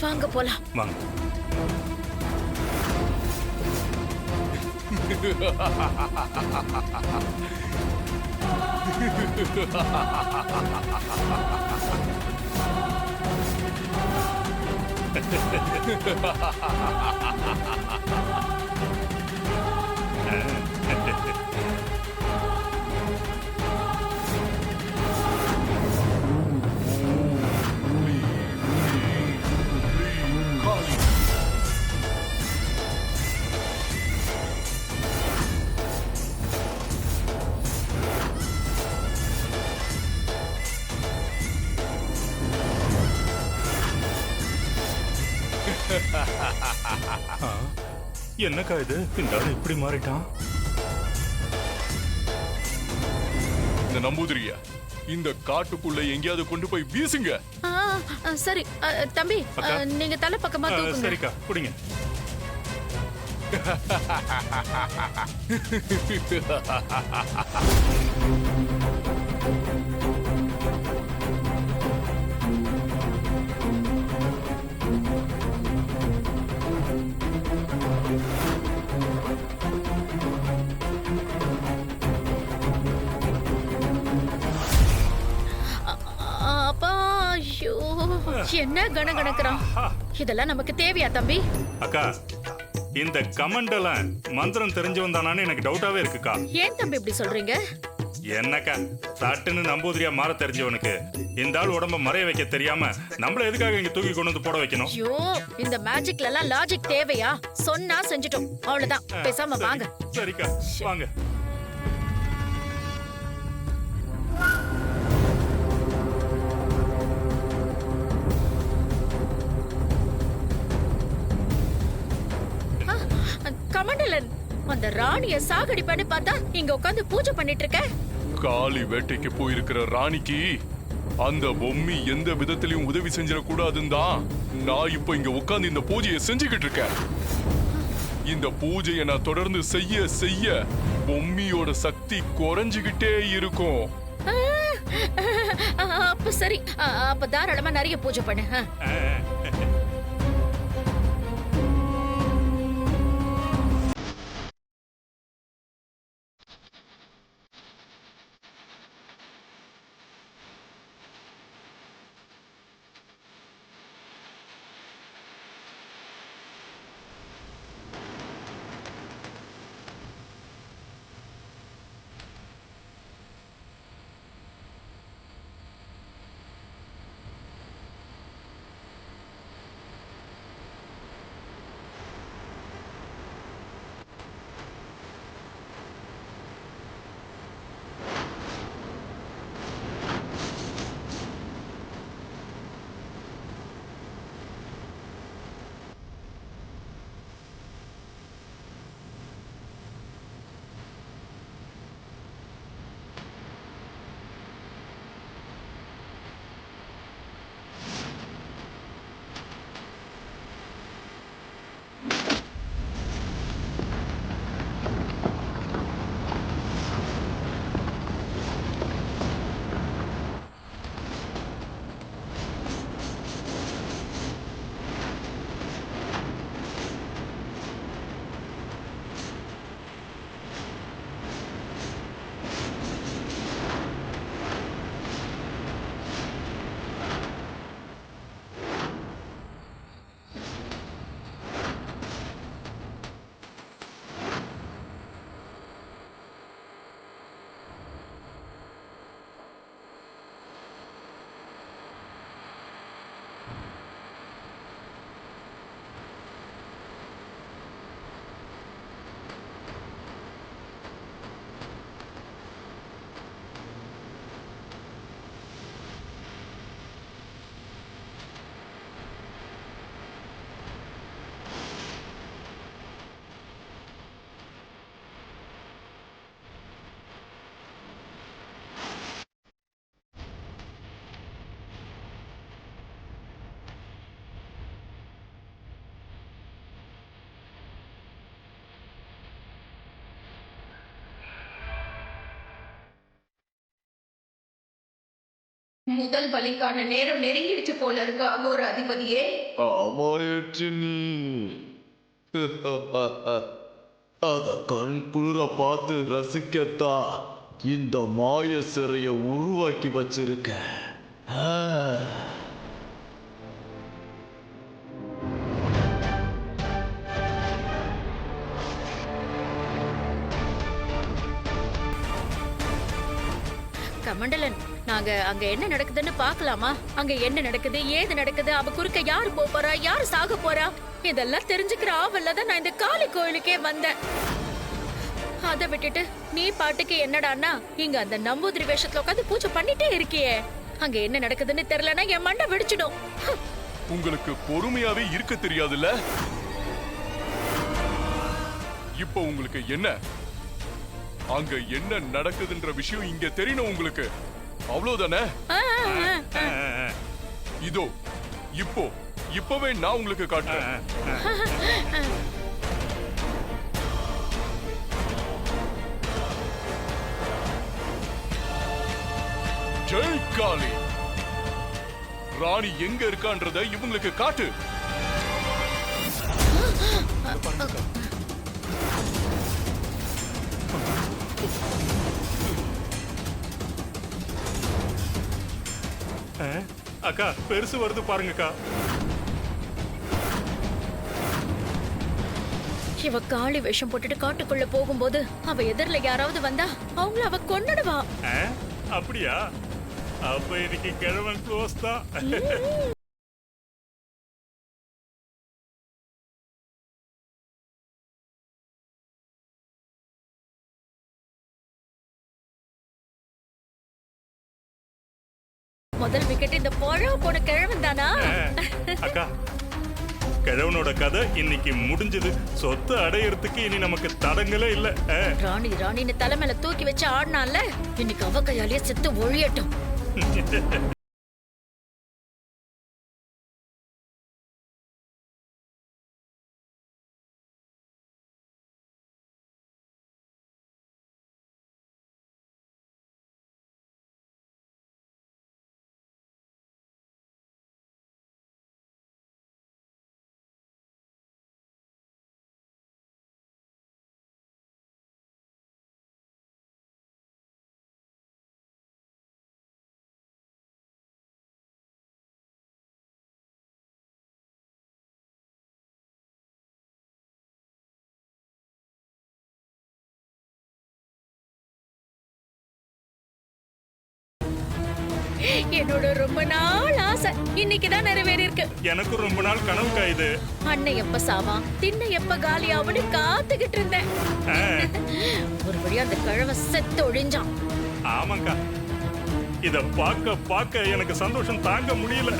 வாங்க போலாம். வாங்க. என்னக்கா இது? இந்த ஆள் இப்படி மாறிட்டான். இந்த நம்பூதிரியா இந்த காட்டுக்குள்ள எங்கேயாவது கொண்டு போய் வீசுங்க. சரி தம்பி, அக்கா. நீங்க தலை பக்கமா தூக்குங்க. சரிக்கா, குடிங்க. அப்பா, ஐயோ, என்ன கணக்கிறான். இதெல்லாம் நமக்கு தேவையா தம்பி? அக்கா, இந்த கமண்டெல்லாம் மந்திரம் தெரிஞ்சவன் தானான்னு எனக்கு டவுட்டாவே இருக்குக்கா. ஏன் தம்பி இப்படி சொல்றீங்க? என்னக்கா, சட்டுன்னு நம்பூதிரியா மாற தெரிஞ்சவனுக்கு இந்த ஆள் உடம்ப மறைய வைக்க தெரியாம நம்மள எதுக்காக இங்க தூக்கி கொண்டு வந்து போட வைக்கணும்? ஐயோ, இந்த மேஜிக்ல எல்லாம் லாஜிக் தேவையா? சொன்னா செஞ்சுட்டோம், அவ்வளவுதான். பேசாம வாங்க. சரிக்கா, வாங்க. கமண்டலன், அந்த ராணிய சாகடிப்பேன்னு பார்த்தா இங்க உட்கார்ந்து பூஜை பண்ணிட்டு இருக்க. காளி வேட்டைக்கு போயிருக்கிற ராணிக்கு அந்த பொம்மி எந்த விதத்திலையும் உதவி செஞ்சிடக்கூடாதுன்னு தான் நான் இப்ப இங்க உட்கார்ந்து இந்த பூஜையை செஞ்சுக்கிட்டு இருக்கேன். இந்த பூஜையை நான் தொடர்ந்து செய்ய செய்ய பொம்மியோட சக்தி குறைஞ்சுகிட்டே இருக்கும். அப்ப சரி, அப்ப தாராளமா நிறைய பூஜை பண்ணு. முதல் பலிக்கான நேரம் நெருங்கிடுச்சு போல இருக்கு அகோர அதிபதியே. ஆமாயிற்று அத கண்கூர பார்த்து ரசிக்கத்தான் இந்த மாய சிறைய உருவாக்கி வச்சிருக்க. கமண்டலன், நாங்க அங்க என்ன நடக்குதுன்னு பாக்கலாமா? அங்க என்ன நடக்குது, ஏது நடக்குது, அவ குறுக்க யாரு போறா, யாரு சாக போறா, இதெல்லாம் தெரிஞ்சுக்கிற ஆவல்ல தான் நான் இந்த காளி கோயிலுக்கே வந்தேன். அதை விட்டுட்டு நீ பாட்டுக்கு என்னடான்னா இங்க அந்த நம்பூதிரி வேஷத்துல உட்காந்து பூஜை பண்ணிட்டே இருக்கியே. அங்க என்ன நடக்குதுன்னு தெரியலன்னா என் மண்டை வெடிச்சிடும். உங்களுக்கு பொறுமையாவே இருக்க தெரியாதுல்ல? இப்போ உங்களுக்கு என்ன? அங்க என்ன நடக்குதுன்ற விஷயம் இங்க தெரியணும் உங்களுக்கு, அவ்வளவுதானே? இதோ இப்பவே நான் உங்களுக்கு காட்டுறேன். ஜெய் காளி! ராணி எங்க இருக்கான்றத இவங்களுக்கு காட்டு. அக்கா பெருசு வருது பாருங்கக்கா. இவ காளி வேஷம் போட்டுட்டு காட்டுக்குள்ள போகும்போது அவ எதிரில யாராவது வந்தா அவங்கள அவ கொன்னுடுவா. அப்படியா? அப்ப இன்னைக்கு கிழவன் க்ளோஸ் தான். முதல் விக்கெட் இந்த போழா போன கிழவன் தானா? அக்கா கிழவனோட கதை இன்னைக்கு முடிஞ்சது. சொத்து அடையறதுக்கு இனி நமக்கு தடங்களே இல்ல. ராணி ராணின்னு தலைமையில தூக்கி வச்சு ஆடினால இன்னைக்கு அவ கையாலேயே செத்து ஒழியட்டும். என்னோட ரொம்ப நாள் ஆசை இன்னைக்குதான் நிறைவேறி இருக்கு. எனக்கும் ரொம்ப நாள் கனவு காயுது. அண்ணன் எப்ப சாவான், திண்ணை எப்ப காலியாவுன்னு காத்துக்கிட்டு இருந்தேன். ஒரு வழியா அந்த கிழவன் செத்து ஒழிஞ்சான். ஆமாக்கா, இத பார்க்க பார்க்க எனக்கு சந்தோஷம் தாங்க முடியல.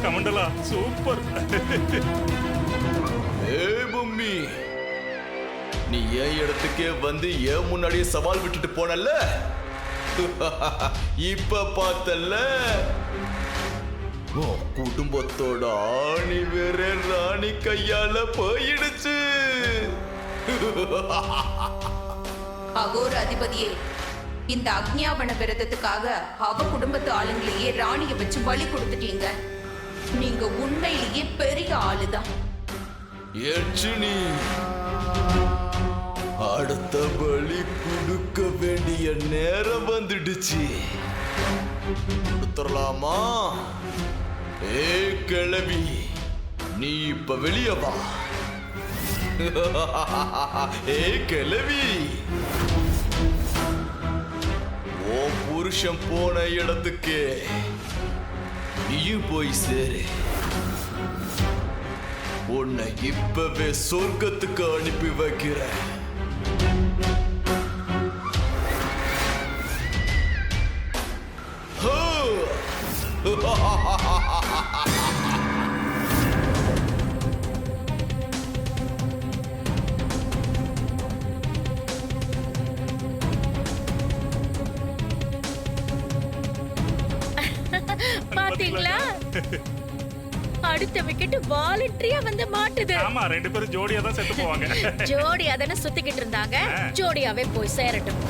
கமண்டலா சூப்பர். ஏய் மம்மி, நீ என் இடத்துக்கே வந்து ஏன் முன்னாடியே சவால் விட்டுட்டு போனல்ல? இப்ப பார்த்தல்ல, குடும்பத்தோட ஆணி வேற ராணி கையால போயிடுச்சு. அகோர அதிபதியே, இந்த அக்ஞாபன விரதத்துக்காக அவ குடும்பத்து ஆளுங்களையே ராணிய வச்சு பலி கொடுத்துட்டீங்க. நீங்க உண்மையிலேயே பெரிய ஆளுதான். ஏற்றினி, அடுத்த பலி கொடுக்க வேண்டிய நேரம் வந்துடுச்சு. கொடுத்துடலாமா? ஏ கிழவி, நீ இப்ப வெளியே வா. ஏ கிழவி, ஓ புருஷன் போன இடத்துக்கு நீயும் போய் சேரு. உன்னை இப்பவே சொர்க்கத்துக்கு அனுப்பி வைக்கிறேன். பாத்தீங்களா? அடுத்த விக்கெட் வாலண்டரியா வந்து மாட்டுது. ஆமா, ரெண்டு பேரும் ஜோடியா தான் செத்து போவாங்க. ஜோடியா தானே சுத்திக்கிட்டு இருந்தாங்க, ஜோடியாவே போய் சேரட்டும்.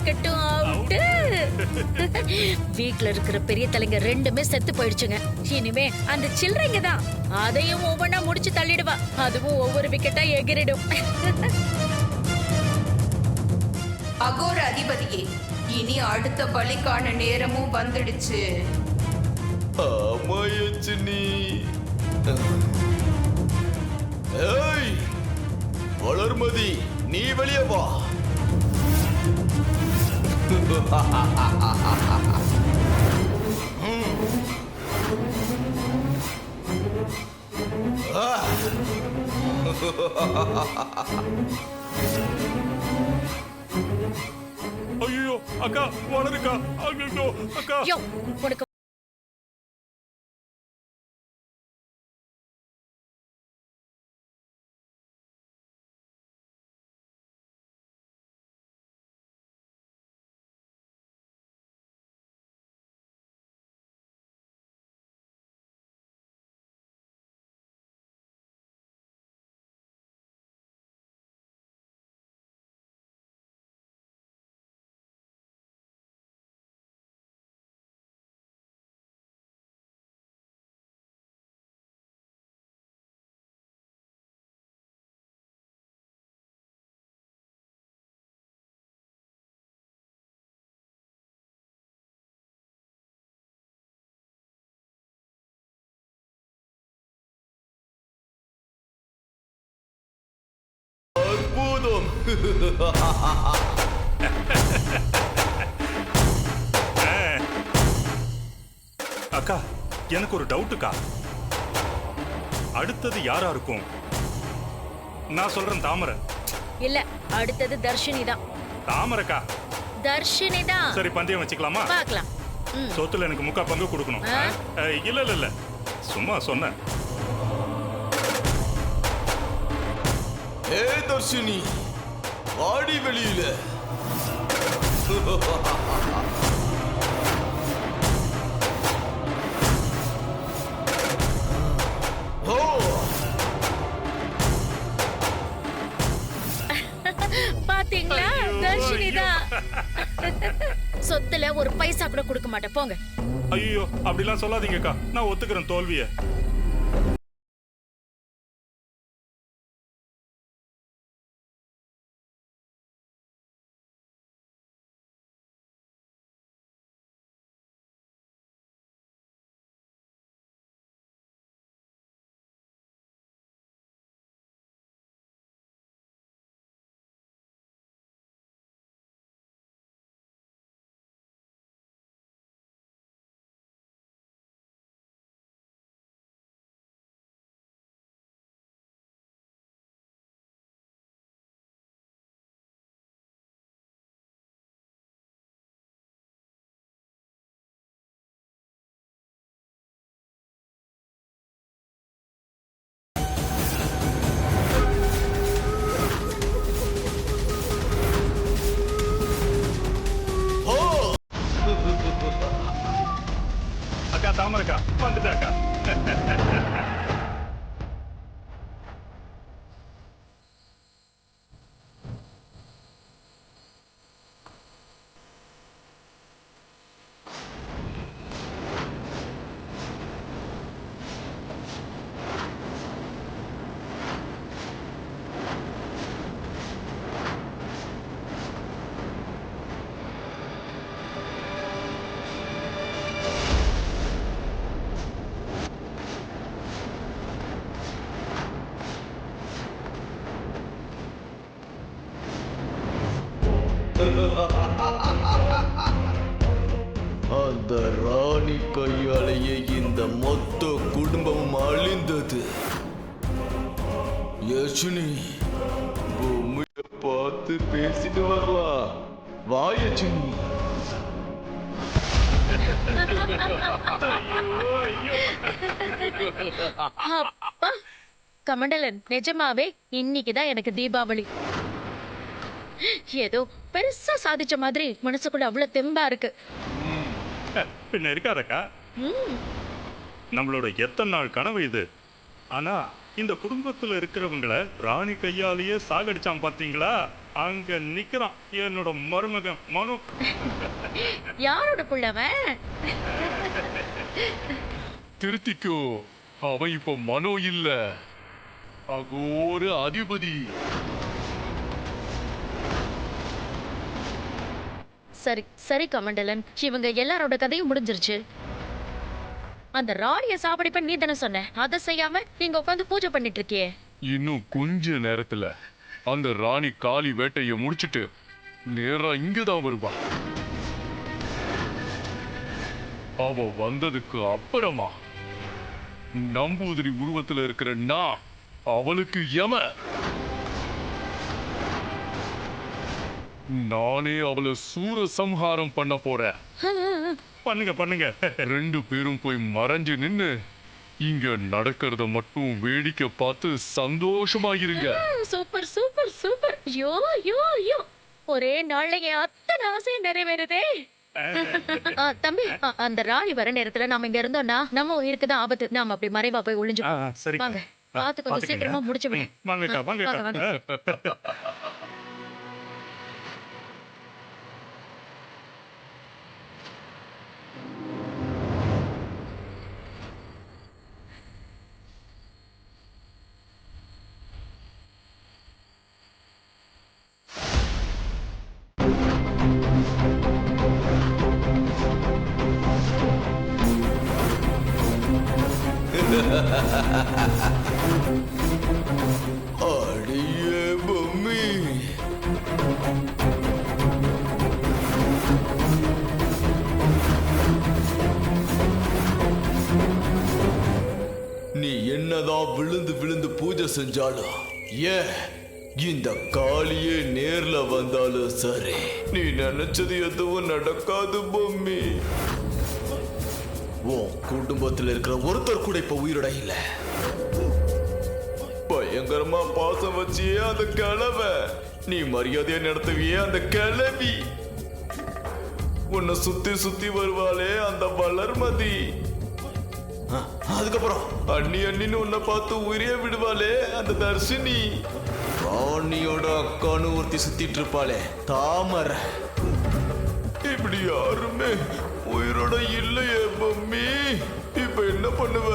இருக்கட்டும் அவுட்டு. வீட்ல இருக்கிற பெரிய தலைங்க ரெண்டுமே செத்து போயிடுச்சுங்க. இனிமே அந்த சில்லறைங்க தான் அதையும் ஒவ்வொன்னா முடிச்சு தள்ளிடுவா. அதுவும் ஒவ்வொரு விக்கெட்டா எகிரிடும். அகோர அதிபதியே, இனி அடுத்த பலிக்கான நேரமும் வந்துடுச்சு. ஆமா யட்சினி. ஏய் வளர்மதி, நீ வெளியே வா. ஐயோ அக்கா வளருக்கா. ஐயோ அக்கா. யோ, உனக்கு அற்புதம். அக்கா எனக்கு ஒரு டவுட்டுக்கா. அடுத்தது யாரா இருக்கும்? நான் சொல்றேன் தாமரை. இல்ல, அடுத்தது தர்ஷினி தான். தாமரைக்கா. தர்ஷினி தான். சரி பந்தயம் வச்சுக்கலாமா? பார்க்கலாம். சொத்துல எனக்கு முக்கா பங்கு கொடுக்கணும். இல்ல இல்ல இல்ல சும்மா சொன்னேன். ஏ தர்ஷினி, வாடி வெளியில. ஓ பாத்தீங்களா, தர்ஷினி தான். சொத்துல ஒரு பைசா கூட கொடுக்க மாட்டேன், போங்க. ஐயோ அப்படிலாம் சொல்லாதீங்கக்கா. நான் ஒத்துக்கிறேன் தோல்வியை. அக்கா தாமரைக்கா வந்துட்டாக்கா. அந்த ராணி கையாலேயே இந்த மொத்த குடும்பமும் அழிந்தது. யட்சினி, பூமியை பார்த்து பேசிட்டு வரலாம். வா யட்சினி. அப்பா, கமண்டலன், நிஜமாவே இன்னைக்குதான் எனக்கு தீபாவளி. ஏதோ பெருசா சாதிச்ச மாதிரி மனசுக்குள்ள அவ்வளவு தெம்பா இருக்கு. பின்ன இருக்காதக்கா. நம்மளோட எத்தனை நாள் கனவு இது. ஆனா இந்த குடும்பத்துல இருக்கிறவங்கள ராணி கையாலேயே சாகடிச்சான் பாத்தீங்களா? அங்க நிக்கிறான் என்னோட மருமகன் மனு. யாரோட புள்ளவன்? திருத்திக்கோ, அவன் இப்போ மனோ இல்ல, அகோர அதிபதி. சரி சரி கமண்டலன், இவங்க எல்லாரோட கதையும் முடிஞ்சிருச்சு. அந்த ராணிய சாவடிப்ப நீ தானே சொன்ன, அதை செய்யாம நீங்க உட்காந்து பூஜை பண்ணிட்டு இருக்கியே. இன்னும் கொஞ்ச நேரத்துல அந்த ராணி காளி வேட்டைய முடிச்சிட்டு நேரா இங்கதான் வருவா. அவ வந்ததுக்கு அப்புறமா நம்பூதிரி உருவத்துல இருக்கிற நான் அவளுக்கு யம. நானே அவளை சூர சம்ஹாரம் பண்ண போறேன். பண்ணுங்க பண்ணுங்க. ரெண்டு பேரும் போய் மறைஞ்சு நின்னு இங்க நடக்கிறத மட்டும் வேடிக்கை பார்த்து சந்தோஷமாயிருங்க. Super super super. Yo yo yo, ஒரே நாள்ல என் அத்தனை ஆசையும் நிறைவேறுதே. தம்பி, அந்த ராணி வர நேரத்துல நாம இங்க இருந்தோம்னா நம்ம உயிருக்கு தான் ஆபத்து. நாம அப்படி மறைவா போய் ஒளிஞ்சு சரி வாங்க. பார்த்து கொஞ்சம் சீக்கிரமா முடிச்சு விடு. வாங்கக்கா வாங்க. அடியே பொம்மி, நீ என்னதான் விழுந்து விழுந்து பூஜை செஞ்சாலும் ஏன் இந்த காளியே நேர்ல வந்தாலும் சரி, நீ நினைச்சது எதுவும் நடக்காது பொம்மி. உன் குடும்பத்தில் இருக்கிற ஒருத்தர் கூட இப்ப உயிரோட இல்ல. பயங்கரமா பாசம் வச்சியே அந்த கிழவை, நீ மரியாதையா நடத்துவியே அந்த கிழவி, உன்னை சுத்தி சுத்தி வருவாளே அந்த வளர்மதி, அதுக்கப்புறம் அண்ணி அண்ணின்னு உன்னை பார்த்து உயிரே விடுவாளே அந்த தர்ஷினி, ராணியோட அக்கானு ஒருத்தி சுத்திட்டு இருப்பாளே தாமரை, இப்படி யாருமே உயிரோட இல்லையே பொம்மி. இப்ப என்ன பண்ணுவ?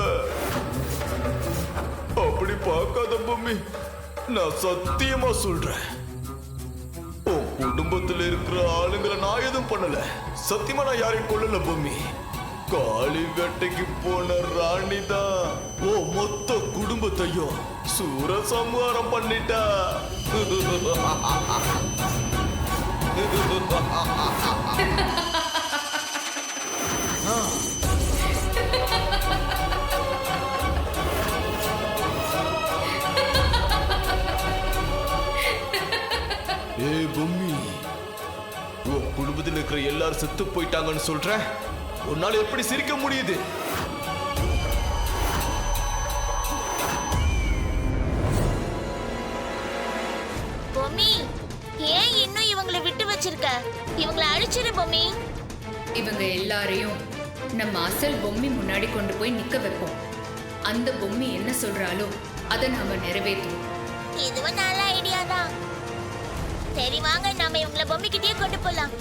அப்படி பார்க்காத பொம்மி, நான் சத்தியமா சொல்றேன், உன் குடும்பத்துல இருக்கிற ஆளுங்களை நான் எதுவும் பண்ணல. சத்தியமா நான் யாரையும் கொல்லல பொம்மி. காளி வேட்டைக்கு போன ராணி தான் ஓ மொத்த குடும்பத்தையும் சூரசம்ஹாரம் பண்ணிட்டா. ஏ பொம்மி, உன் குடும்பத்தில் இருக்கிற எல்லாரும் செத்து போயிட்டாங்கன்னு சொல்ற, உன்னால எப்படி சிரிக்க முடியுது? பொம்மி, ஏன் இன்னும் இவங்களை விட்டு வச்சிருக்க? இவங்களை அழிச்சிரு பொம்மி. இவங்க எல்லாரையும் நம்ம அசல் பொம்மி முன்னாடி கொண்டு போய் நிக்க வைப்போம். அந்த பொம்மி என்ன சொல்றாலோ அதை நாம நிறைவேற்றுவோம். இதுவும் நல்ல ஐடியா தான். சரி வாங்க, நாம இவங்களை பொம்மிக்கிட்டே கொண்டு போலாம்.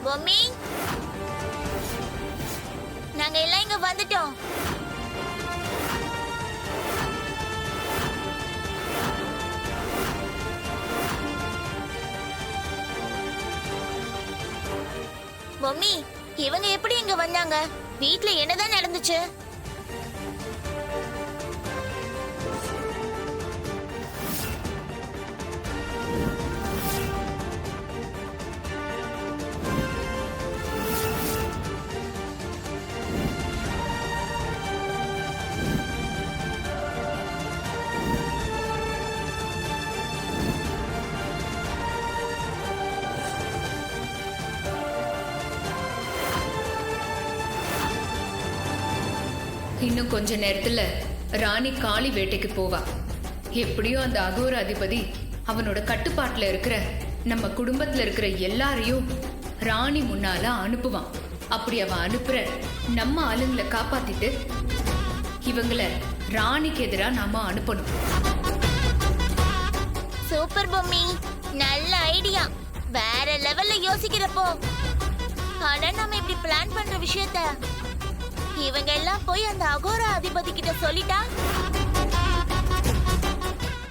பொம்மி, நாங்க எல்லாம் இங்க வந்துட்டோம். பொம்மி, இவங்க எப்படி இங்க வந்தாங்க? வீட்ல என்னதான் நடந்துச்சு? இன்னும் கொஞ்ச நேரத்துல ராணி காளி வேட்டைக்கு போவா. எப்படியோ அந்த அகோர அதிபதி அவனோட கட்டுப்பாட்டுல இருக்கிற நம்ம குடும்பத்துல இருக்கிற எல்லாரையும் ராணி முன்னால அனுப்புவான். அப்படி அவன் அனுப்புற நம்ம ஆளுங்களை காப்பாத்திட்டு இவங்கள ராணிக்கு எதிரா நாம அனுப்பணும். சூப்பர் பொம்மி, நல்ல ஐடியா. வேற லெவல்ல யோசிக்கிறப்போ. ஆனா நாம இப்படி பிளான் பண்ற விஷயத்த இவங்க எல்லாம் போய் அந்த அகோரா அதிபதி கிட்ட சொல்லிட்டா